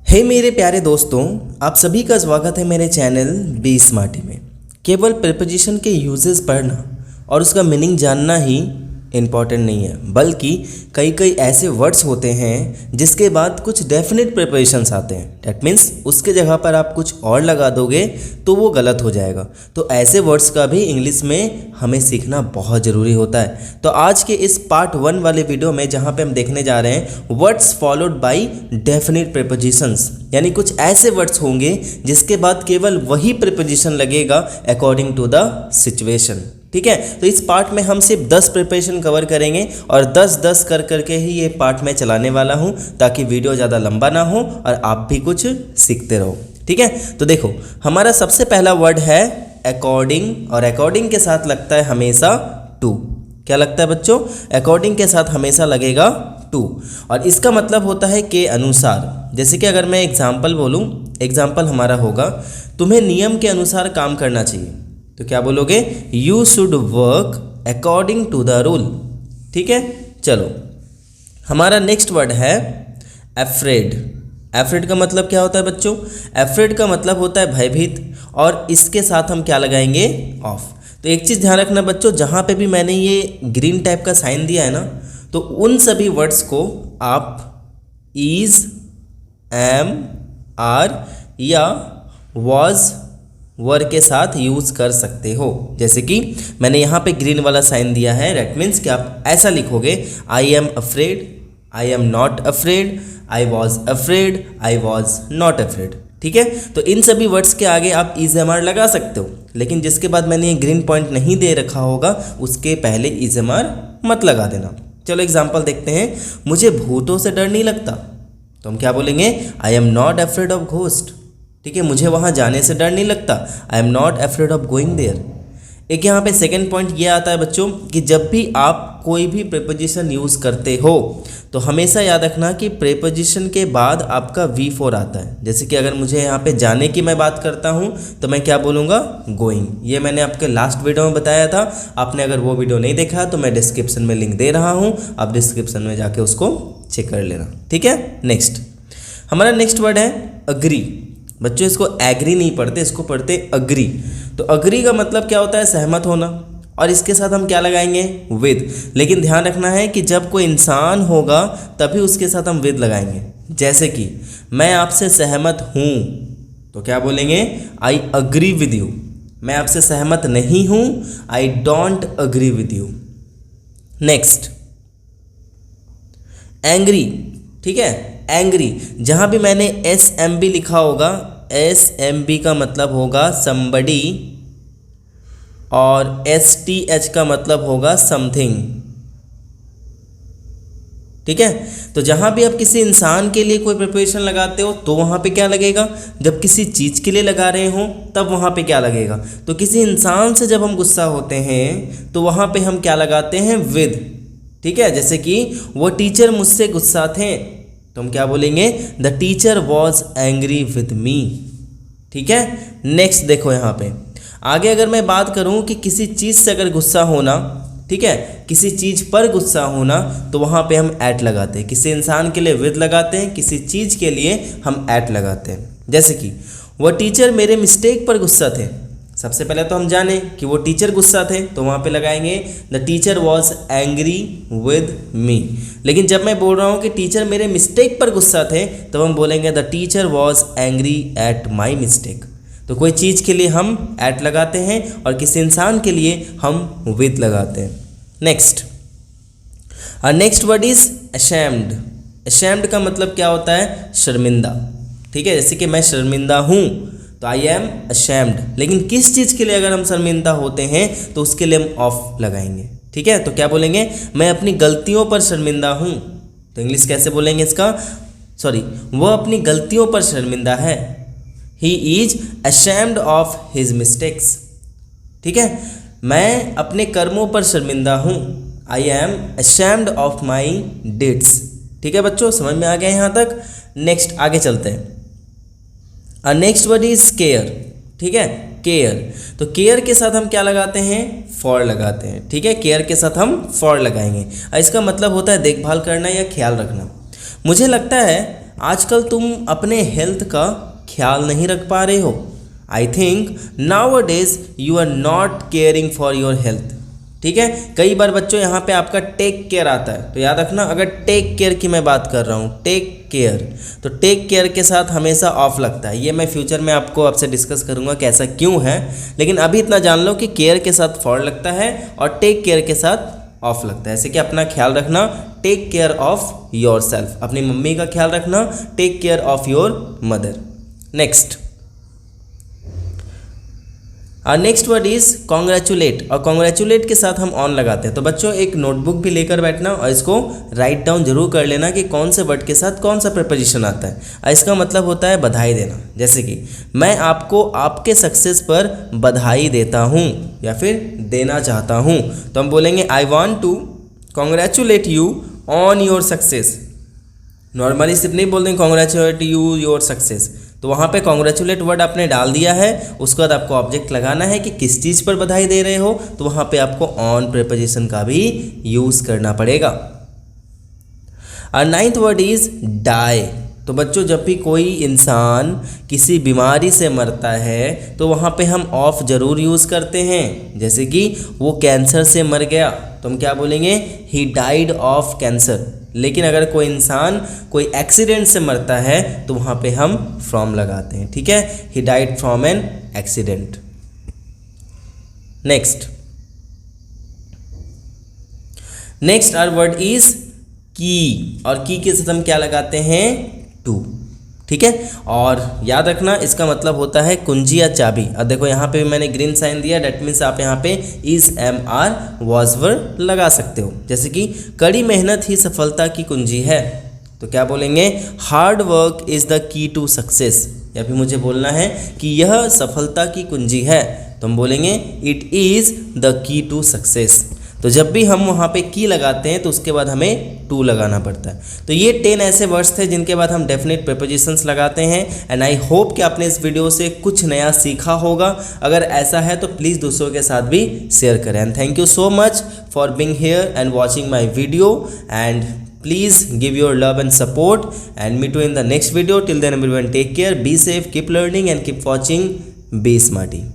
हे मेरे प्यारे दोस्तों, आप सभी का स्वागत है मेरे चैनल बी स्मार्टी में। केवल प्रीपोजिशन के यूजेस पढ़ना और उसका मीनिंग जानना ही इम्पॉर्टेंट नहीं है, बल्कि कई कई ऐसे वर्ड्स होते हैं जिसके बाद कुछ डेफिनेट प्रिपोजिशंस आते हैं। डैट मीन्स उसके जगह पर आप कुछ और लगा दोगे तो वो गलत हो जाएगा। तो ऐसे वर्ड्स का भी इंग्लिश में हमें सीखना बहुत ज़रूरी होता है। तो आज के इस पार्ट 1 वाले वीडियो में जहाँ पे हम देखने जा रहे हैं words followed by definite prepositions, यानी कुछ ऐसे वर्ड्स होंगे जिसके बाद केवल वही प्रिपोजिशन लगेगा अकॉर्डिंग टू द सिचुएशन। ठीक है, तो इस पार्ट में हम सिर्फ 10 प्रिपरेशन कवर करेंगे और 10-10 कर करके ही ये पार्ट मैं चलाने वाला हूँ ताकि वीडियो ज़्यादा लंबा ना हो और आप भी कुछ सीखते रहो। ठीक है, तो देखो हमारा सबसे पहला वर्ड है अकॉर्डिंग, और अकॉर्डिंग के साथ लगता है हमेशा टू। क्या लगता है बच्चों? अकॉर्डिंग के साथ हमेशा लगेगा टू, और इसका मतलब होता है के अनुसार। जैसे कि अगर मैं एग्जाम्पल बोलूँ, एग्जाम्पल हमारा होगा तुम्हें नियम के अनुसार काम करना चाहिए, तो क्या बोलोगे? You should work according to the rule. ठीक है, चलो हमारा नेक्स्ट वर्ड है अफ्रेड। अफ्रेड का मतलब क्या होता है बच्चों? अफ्रेड का मतलब होता है भयभीत, और इसके साथ हम क्या लगाएंगे? ऑफ। तो एक चीज़ ध्यान रखना बच्चों, जहाँ पे भी मैंने ये ग्रीन टाइप का साइन दिया है ना, तो उन सभी वर्ड्स को आप इज, एम, आर या वॉज, वर के साथ यूज़ कर सकते हो। जैसे कि मैंने यहाँ पे ग्रीन वाला साइन दिया है, दैट मीन्स कि आप ऐसा लिखोगे I am afraid, I am not afraid, I was afraid, I was not afraid. ठीक है, तो इन सभी वर्ड्स के आगे आप इज एम आर लगा सकते हो, लेकिन जिसके बाद मैंने ये ग्रीन पॉइंट नहीं दे रखा होगा उसके पहले इज एम आर मत लगा देना। चलो एग्जाम्पल देखते हैं। मुझे भूतों से डर नहीं लगता, तो हम क्या बोलेंगे? I am not afraid of ghost. ठीक है, मुझे वहाँ जाने से डर नहीं लगता, I am not afraid of going there. एक यहाँ पे सेकंड पॉइंट ये आता है बच्चों कि जब भी आप कोई भी प्रीपोजिशन यूज़ करते हो तो हमेशा याद रखना कि प्रीपोजिशन के बाद आपका V4 आता है। जैसे कि अगर मुझे यहाँ पे जाने की मैं बात करता हूँ तो मैं क्या बोलूँगा? गोइंग। ये मैंने आपके लास्ट वीडियो में बताया था, आपने अगर वो वीडियो नहीं देखा तो मैं डिस्क्रिप्शन में लिंक दे रहा हूँ, आप डिस्क्रिप्शन में जाके उसको चेक कर लेना। ठीक है, नेक्स्ट हमारा नेक्स्ट वर्ड है अग्री। बच्चों इसको एग्री नहीं पढ़ते, इसको पढ़ते अग्री। तो अग्री का मतलब क्या होता है? सहमत होना, और इसके साथ हम क्या लगाएंगे? विद। लेकिन ध्यान रखना है कि जब कोई इंसान होगा तभी उसके साथ हम विद लगाएंगे। जैसे कि मैं आपसे सहमत हूँ, तो क्या बोलेंगे? I agree with you. मैं आपसे सहमत नहीं हूँ, I don't agree with you. Next angry. ठीक है, एंग्री, जहाँ भी मैंने SMB लिखा होगा, SMB का मतलब होगा somebody, और STH का मतलब होगा समथिंग। ठीक है, तो जहाँ भी आप किसी इंसान के लिए कोई प्रिपोजिशन लगाते हो तो वहाँ पे क्या लगेगा? जब किसी चीज़ के लिए लगा रहे हो तब वहाँ पे क्या लगेगा? तो किसी इंसान से जब हम गुस्सा होते हैं तो वहाँ पे हम क्या लगाते हैं? विद। ठीक है, जैसे कि वो टीचर मुझसे गुस्सा थे, तो हम क्या बोलेंगे? The teacher was angry with me. ठीक है, नेक्स्ट देखो यहाँ पे आगे अगर मैं बात करूँ कि किसी चीज़ से अगर गुस्सा होना, ठीक है, किसी चीज़ पर गुस्सा होना, तो वहाँ पे हम एट लगाते हैं। किसी इंसान के लिए विद लगाते हैं, किसी चीज़ के लिए हम एट लगाते हैं। जैसे कि वह टीचर मेरे मिस्टेक पर गुस्सा थे। सबसे पहले तो हम जाने कि वो टीचर गुस्सा थे, तो वहाँ पे लगाएंगे the teacher was angry with me. लेकिन जब मैं बोल रहा हूँ कि टीचर मेरे मिस्टेक पर गुस्सा थे, तो हम बोलेंगे the teacher was angry at my mistake. तो कोई चीज़ के लिए हम एट लगाते हैं और किसी इंसान के लिए हम विद लगाते हैं। Next next word is ashamed. Ashamed का मतलब क्या होता है? शर्मिंदा। ठीक है, जैसे कि मैं शर्मिंदा हूँ तो आई एम अशैम्ड। लेकिन किस चीज़ के लिए अगर हम शर्मिंदा होते हैं तो उसके लिए हम ऑफ लगाएंगे। ठीक है, तो क्या बोलेंगे? मैं अपनी गलतियों पर शर्मिंदा हूँ। तो इंग्लिश कैसे बोलेंगे इसका? वह अपनी गलतियों पर शर्मिंदा है। He is ashamed of his mistakes. ठीक है, मैं अपने कर्मों पर शर्मिंदा हूँ। I am ashamed of my deeds. ठीक है बच्चों, समझ में आ गया यहाँ तक? नेक्स्ट आगे चलते हैं। Next word is care. ठीक है, केयर। तो केयर के साथ हम क्या लगाते हैं? फॉर लगाते हैं। ठीक है, केयर के साथ हम फॉर लगाएंगे। इसका मतलब होता है देखभाल करना या ख्याल रखना। मुझे लगता है आजकल तुम अपने हेल्थ का ख्याल नहीं रख पा रहे हो। I think nowadays you are not caring for your health. ठीक है, कई बार बच्चों यहाँ पे आपका टेक केयर आता है, तो याद रखना अगर टेक केयर की मैं बात कर रहा हूँ, टेक केयर, तो टेक केयर के साथ हमेशा ऑफ लगता है। ये मैं फ्यूचर में आपसे डिस्कस करूँगा कि ऐसा क्यों है, लेकिन अभी इतना जान लो कि केयर के साथ फॉर लगता है और टेक केयर के साथ ऑफ लगता है। ऐसे कि अपना ख्याल रखना, take care of yourself, अपनी मम्मी का ख्याल रखना, take care of your mother. Next next word is congratulate, और कॉन्ग्रेचुलेट के साथ हम ऑन लगाते हैं। तो बच्चों एक नोटबुक भी लेकर बैठना और इसको राइट डाउन जरूर कर लेना कि कौन से वर्ड के साथ कौन सा प्रीपोजिशन आता है। इसका मतलब होता है बधाई देना, जैसे कि मैं आपको आपके सक्सेस पर बधाई देता हूँ या फिर देना चाहता हूँ, तो हम बोलेंगे I want to congratulate you on your success. Normally सिर्फ नहीं बोल देंगे कॉन्ग्रेचुलेट यू योर सक्सेस, तो वहाँ पे कॉन्ग्रेचुलेट वर्ड आपने डाल दिया है, उसके बाद आपको ऑब्जेक्ट लगाना है कि किस चीज़ पर बधाई दे रहे हो, तो वहाँ पे आपको ऑन प्रीपोजिशन का भी यूज़ करना पड़ेगा। और नाइन्थ वर्ड इज डाई। तो बच्चों जब भी कोई इंसान किसी बीमारी से मरता है तो वहाँ पे हम ऑफ ज़रूर यूज़ करते हैं, जैसे कि वो कैंसर से मर गया तो हम क्या बोलेंगे, ही डाइड ऑफ कैंसर। लेकिन अगर कोई इंसान कोई एक्सीडेंट से मरता है तो वहाँ पे हम फ्रॉम लगाते हैं। ठीक है, he died from an accident. Next our word is key, और की के साथ हम क्या लगाते हैं, टू। ठीक है, और याद रखना इसका मतलब होता है कुंजी या चाबी। अब देखो यहाँ पे भी मैंने ग्रीन साइन दिया, डेट मीन्स आप यहाँ पे is am are was word लगा सकते हो, जैसे कि कड़ी मेहनत ही सफलता की कुंजी है, तो क्या बोलेंगे, hard work is the key to success. या फिर मुझे बोलना है कि यह सफलता की कुंजी है, तो हम बोलेंगे it is the key to success. तो जब भी हम वहाँ पे की लगाते हैं तो उसके बाद हमें टू लगाना पड़ता है। तो ये 10 ऐसे वर्ड्स थे जिनके बाद हम डेफिनेट प्रीपोजिशंस लगाते हैं। एंड आई होप कि आपने इस वीडियो से कुछ नया सीखा होगा। अगर ऐसा है तो प्लीज़ दूसरों के साथ भी शेयर करें। And thank you so much for being here and watching my video, and please give your love and support, and meet you in the next video. Till then everyone take care, be safe, keep learning and keep watching Be Smarty.